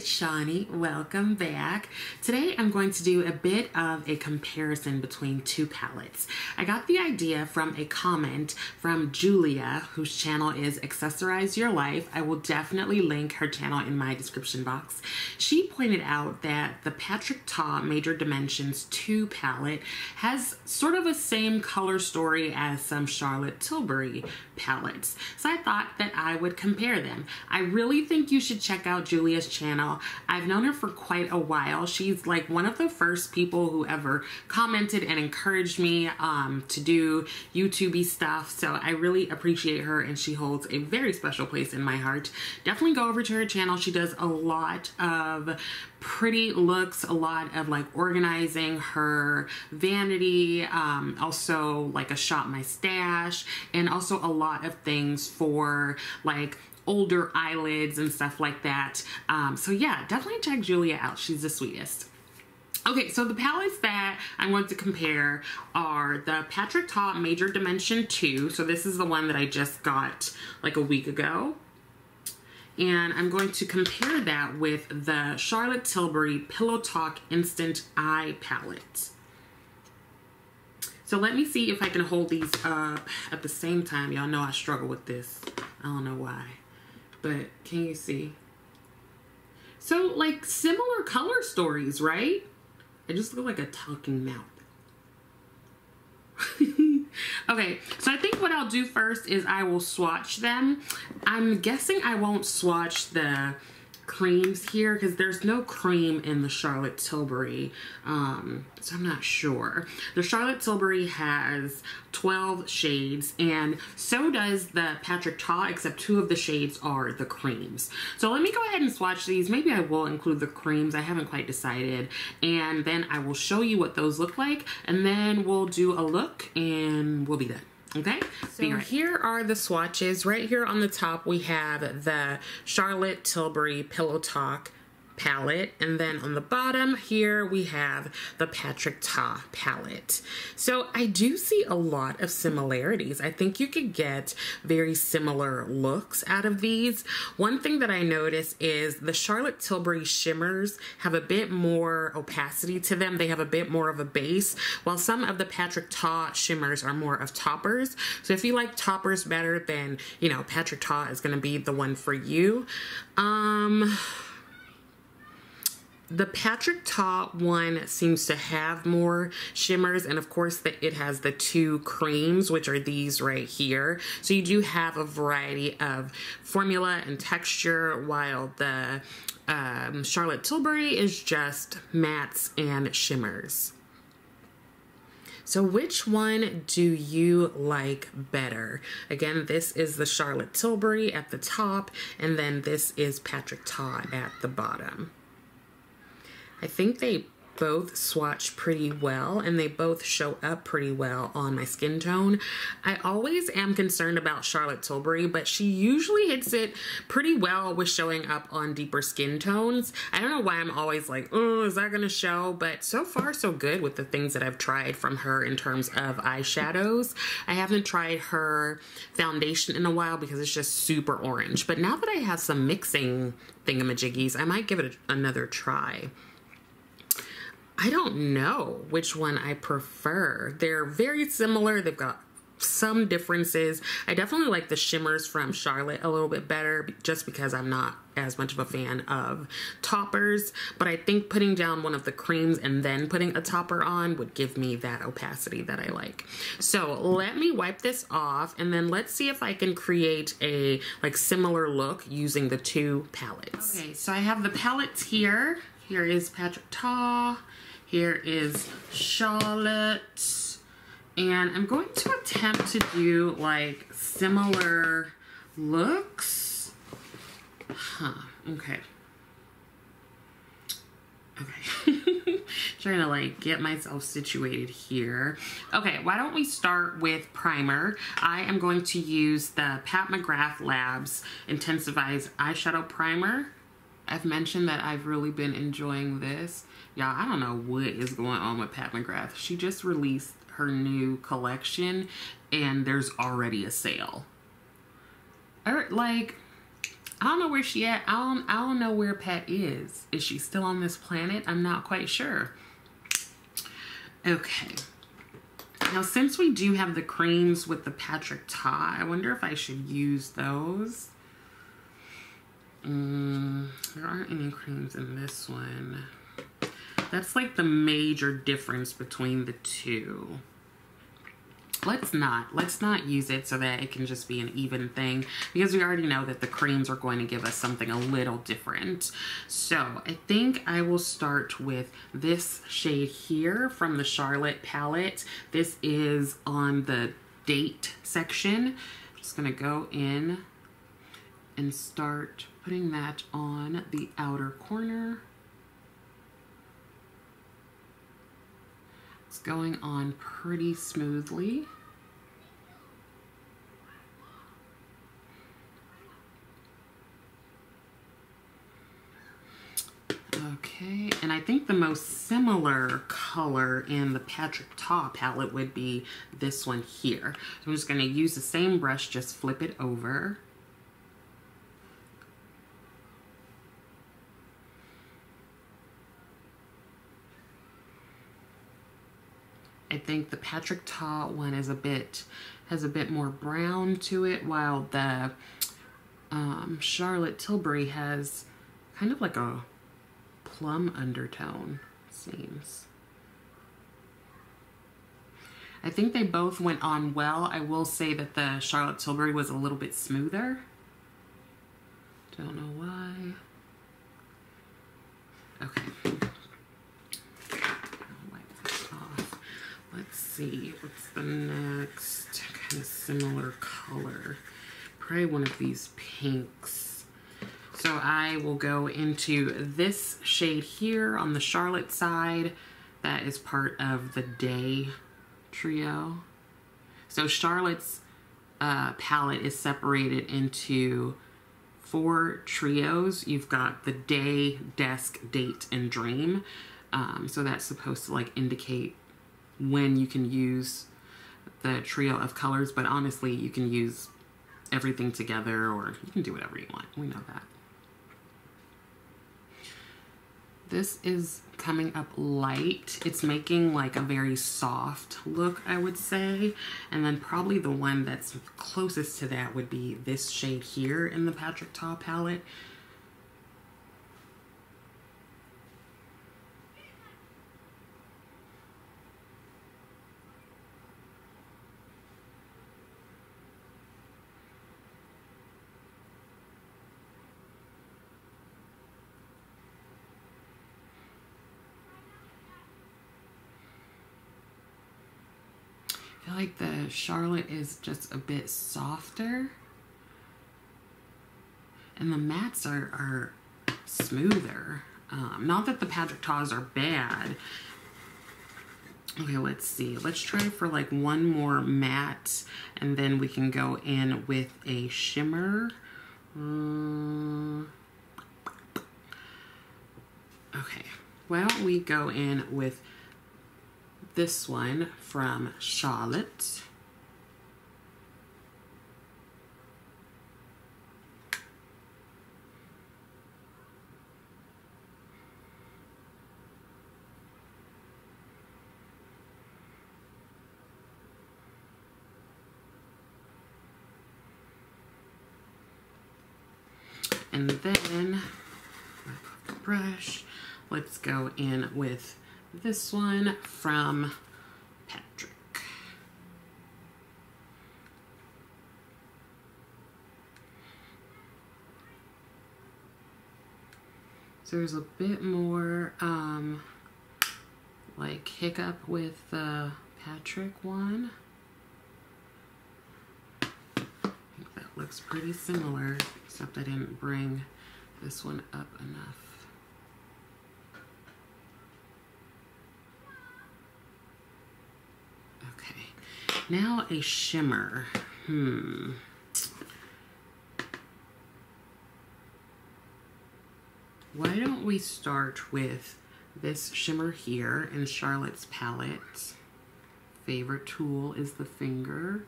it's Shawnee. Welcome back. Today I'm going to do a bit of a comparison between two palettes. I got the idea from a comment from Julia, whose channel is Accessorize Your Life. I will definitely link her channel in my description box. She pointed out that the Patrick Ta Major Dimensions 2 palette has sort of a same color story as some Charlotte Tilbury palettes. So I thought that I would compare them. I really think you should check out Julia's channel. I've known her for quite a while. She's like one of the first people who ever commented and encouraged me to do YouTube-y stuff. So I really appreciate her and she holds a very special place in my heart. Definitely go over to her channel. She does a lot of pretty looks, a lot of like organizing her vanity, also like a shop my stash, and also a lot of things for like older eyelids and stuff like that. So yeah, definitely check Julia out. She's the sweetest. Okay, so the palettes that I'm going to compare are the Patrick Ta Major Dimension 2. So this is the one that I just got like a week ago. And I'm going to compare that with the Charlotte Tilbury Pillow Talk Instant Eye Palette. So let me see if I can hold these up at the same time. Y'all know I struggle with this. I don't know why. But can you see? So like similar color stories, right? I just look like a talking mouth. Okay, so I think what I'll do first is I will swatch them. I'm guessing I won't swatch the creams here because there's no cream in the Charlotte Tilbury, so I'm not sure. The Charlotte Tilbury has 12 shades and so does the Patrick Ta, except 2 of the shades are the creams. So let me go ahead and swatch these. Maybe I will include the creams. I haven't quite decided, and then I will show you what those look like, and then we'll do a look and we'll be done. Okay, so here are the swatches. Right here on the top we have the Charlotte Tilbury Pillow Talk palette, and then on the bottom here we have the Patrick Ta palette. So I do see a lot of similarities. I think you could get very similar looks out of these. One thing that I notice is the Charlotte Tilbury shimmers have a bit more opacity to them. They have a bit more of a base, while some of the Patrick Ta shimmers are more of toppers. So if you like toppers better, then you know Patrick Ta is going to be the one for you. The Patrick Ta one seems to have more shimmers, and of course it has the 2 creams, which are these right here. So you do have a variety of formula and texture, while the Charlotte Tilbury is just mattes and shimmers. So which one do you like better? Again, this is the Charlotte Tilbury at the top, and then this is Patrick Ta at the bottom. I think they both swatch pretty well and they both show up pretty well on my skin tone. I always am concerned about Charlotte Tilbury, but she usually hits it pretty well with showing up on deeper skin tones. I don't know why I'm always like, oh, is that gonna show? But so far so good with the things that I've tried from her in terms of eyeshadows. I haven't tried her foundation in a while because it's just super orange. But now that I have some mixing thingamajiggies, I might give it another try. I don't know which one I prefer. They're very similar. They've got some differences. I definitely like the shimmers from Charlotte a little bit better just because I'm not as much of a fan of toppers, but I think putting down one of the creams and then putting a topper on would give me that opacity that I like. So let me wipe this off and then let's see if I can create a like similar look using the 2 palettes. Okay, so I have the palettes here. Here is Patrick Ta. Here is Charlotte, and I'm going to attempt to do like similar looks. Okay. Trying to like get myself situated here. Okay, why don't we start with primer. I am going to use the Pat McGrath Labs Intensifies Eyeshadow Primer. I've mentioned that I've really been enjoying this. Y'all, I don't know what is going on with Pat McGrath. She just released her new collection and there's already a sale. Like, I don't know where she at. I don't know where Pat is. Is she still on this planet? I'm not quite sure. Okay. Now, since we do have the creams with the Patrick Ta, I wonder if I should use those. There aren't any creams in this one. That's like the major difference between the two. Let's not use it so that it can just be an even thing, because we already know that the creams are going to give us something a little different. So I think I will start with this shade here from the Charlotte palette. This is on the date section. I'm just gonna go in and start putting that on the outer corner. It's going on pretty smoothly. Okay, and I think the most similar color in the Patrick Ta palette would be this one here. So I'm just going to use the same brush, just flip it over. I think the Patrick Ta one is has a bit more brown to it, while the Charlotte Tilbury has kind of like a plum undertone, seems. I think they both went on well. I will say that the Charlotte Tilbury was a little bit smoother. Don't know why. Okay. Let's see, what's the next kind of similar color? Probably one of these pinks. So I will go into this shade here on the Charlotte side. That is part of the Day trio. So Charlotte's palette is separated into 4 trios. You've got the Day, Desk, Date, and Dream. So that's supposed to like indicate when you can use the trio of colors, but honestly you can use everything together, or you can do whatever you want. We know that. This is coming up light. It's making like a very soft look, I would say. And then probably the one that's closest to that would be this shade here in the Patrick Ta palette. I feel like the Charlotte is just a bit softer, and the mattes are smoother. Not that the Patrick Ta's are bad. Okay, let's see. Let's try for like one more matte, and then we can go in with a shimmer. Okay, why don't we go in with this one from Charlotte. And then, the brush, let's go in with this one from Patrick. So there's a bit more like hiccup with the Patrick one. I think that looks pretty similar, except I didn't bring this one up enough. Now a shimmer. Why don't we start with this shimmer here in Charlotte's palette. Favorite tool is the finger.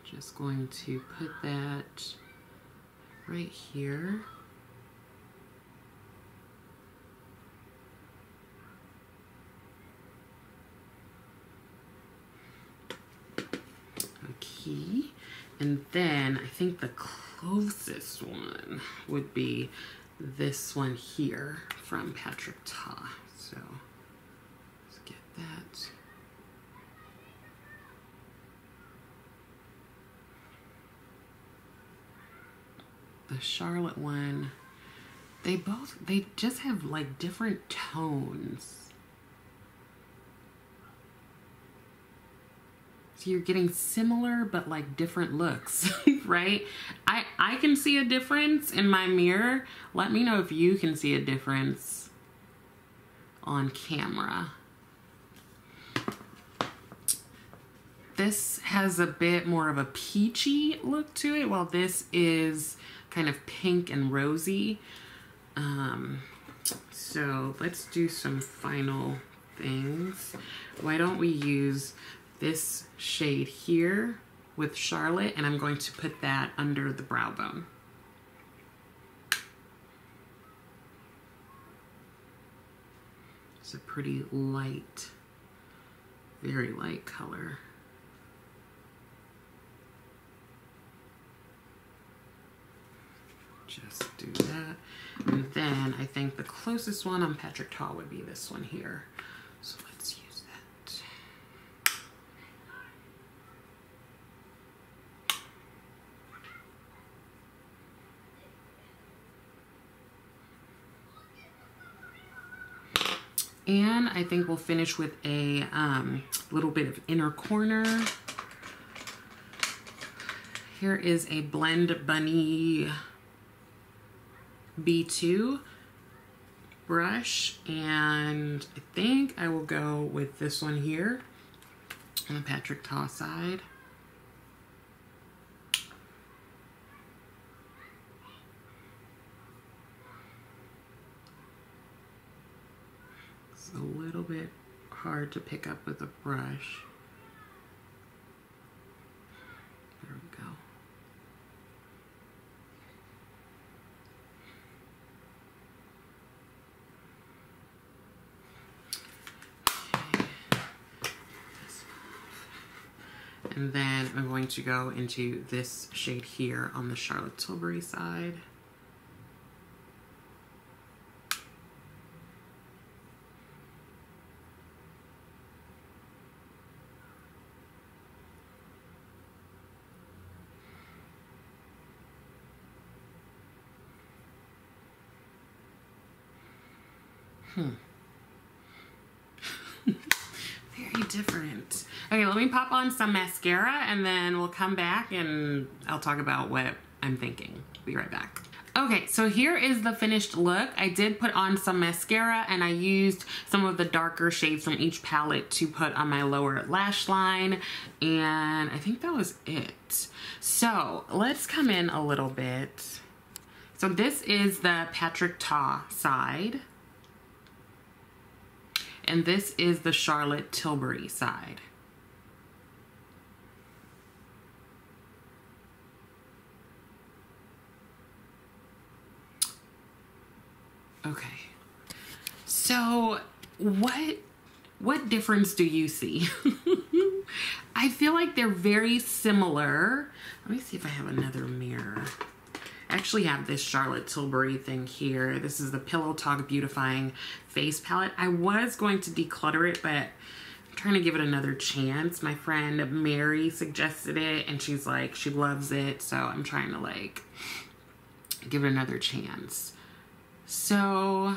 Just going to put that right here. Key. And then I think the closest one would be this one here from Patrick Ta. So let's get that. The Charlotte one, they just have like different tones. You're getting similar but like different looks, right? I can see a difference in my mirror. Let me know if you can see a difference on camera. This has a bit more of a peachy look to it, while this is kind of pink and rosy. So let's do some final things. Why don't we use this shade here with Charlotte, and I'm going to put that under the brow bone. It's a pretty light, very light color. Just do that. And then I think the closest one on Patrick Ta would be this one here. So let's use that. And I think we'll finish with a little bit of inner corner. Here is a Blend Bunny B2 brush, and I think I will go with this one here on the Patrick Ta side. It's a little bit hard to pick up with a brush. There we go. And then I'm going to go into this shade here on the Charlotte Tilbury side. Very different. Okay, let me pop on some mascara and then we'll come back and I'll talk about what I'm thinking. Be right back. Okay, so here is the finished look. I did put on some mascara and I used some of the darker shades from each palette to put on my lower lash line, and I think that was it. So let's come in a little bit. So this is the Patrick Ta side, and this is the Charlotte Tilbury side. Okay, so what difference do you see? I feel like they're very similar. Let me see if I have another mirror. I actually have this Charlotte Tilbury thing here. This is the Pillow Talk Beautifying Face Palette. I was going to declutter it, but I'm trying to give it another chance. My friend Mary suggested it and she's like, she loves it. So I'm trying to like give it another chance. So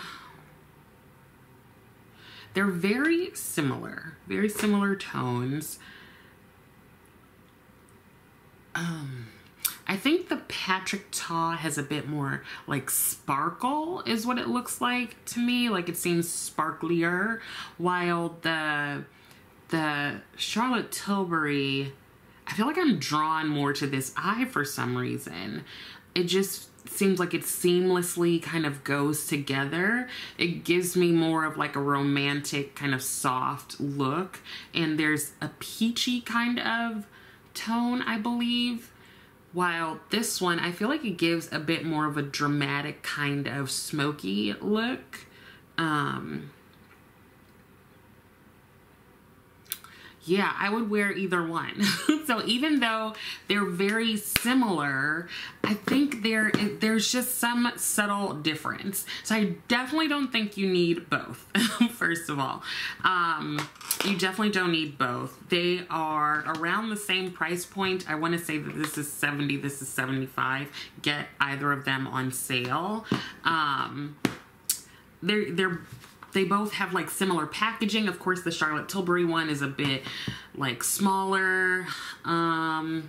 they're very similar tones. I think the Patrick Ta has a bit more like sparkle is what it looks like to me. Like it seems sparklier, while the Charlotte Tilbury, I feel like I'm drawn more to this eye for some reason. It just seems like it seamlessly kind of goes together. It gives me more of like a romantic kind of soft look, and there's a peachy kind of tone, I believe, while this one, I feel like it gives a bit more of a dramatic kind of smoky look. Yeah, I would wear either one. So even though they're very similar, I think there's just some subtle difference. So I definitely don't think you need both, first of all. You definitely don't need both. They are around the same price point. I want to say that this is 70, this is 75. Get either of them on sale. They both have like similar packaging. Of course, the Charlotte Tilbury one is a bit like smaller. I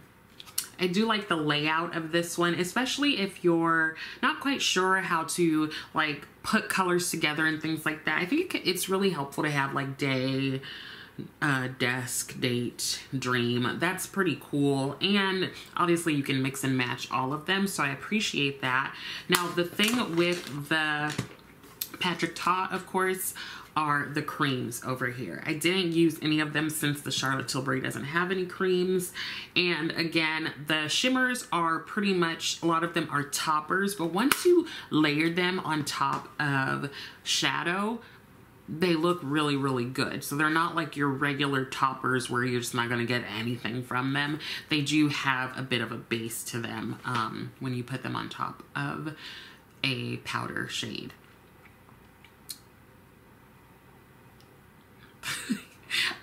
do like the layout of this one, especially if you're not quite sure how to like put colors together and things like that. I think it's really helpful to have like day, desk, date, dream. That's pretty cool. And obviously you can mix and match all of them. So I appreciate that. Now the thing with the Patrick Ta, of course, are the creams over here. I didn't use any of them since the Charlotte Tilbury doesn't have any creams. And again, the shimmers are pretty much, a lot of them are toppers, but once you layer them on top of shadow, they look really, really good. So they're not like your regular toppers where you're just not gonna get anything from them. They do have a bit of a base to them when you put them on top of a powder shade.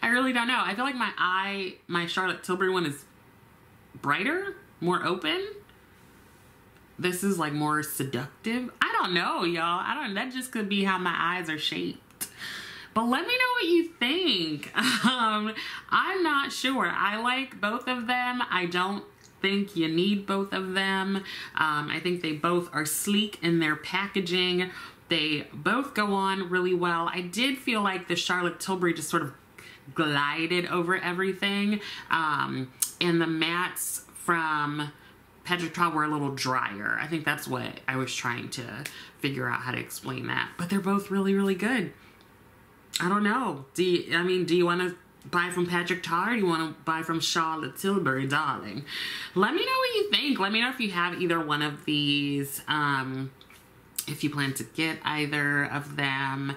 I really don't know. I feel like my Charlotte Tilbury one is brighter, more open. This is like more seductive. I don't know, y'all. That just could be how my eyes are shaped. But let me know what you think. I'm not sure. I like both of them. I don't think you need both of them. I think they both are sleek in their packaging. They both go on really well. I did feel like the Charlotte Tilbury just sort of glided over everything. And the mattes from Patrick Ta were a little drier. I think that's what I was trying to figure out how to explain that. But they're both really, really good. I don't know. Do you want to buy from Patrick Ta or do you want to buy from Charlotte Tilbury, darling? Let me know what you think. Let me know if you have either one of these. If you plan to get either of them.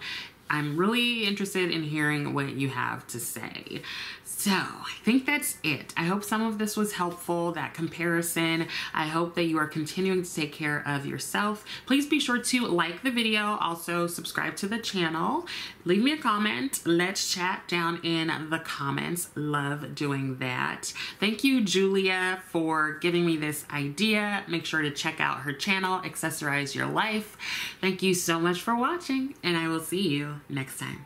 I'm really interested in hearing what you have to say. So I think that's it. I hope some of this was helpful, that comparison. I hope that you are continuing to take care of yourself. Please be sure to like the video. Also subscribe to the channel. Leave me a comment. Let's chat down in the comments. Love doing that. Thank you, Julia, for giving me this idea. Make sure to check out her channel, Accessorize Your Life. Thank you so much for watching, and I will see you next time.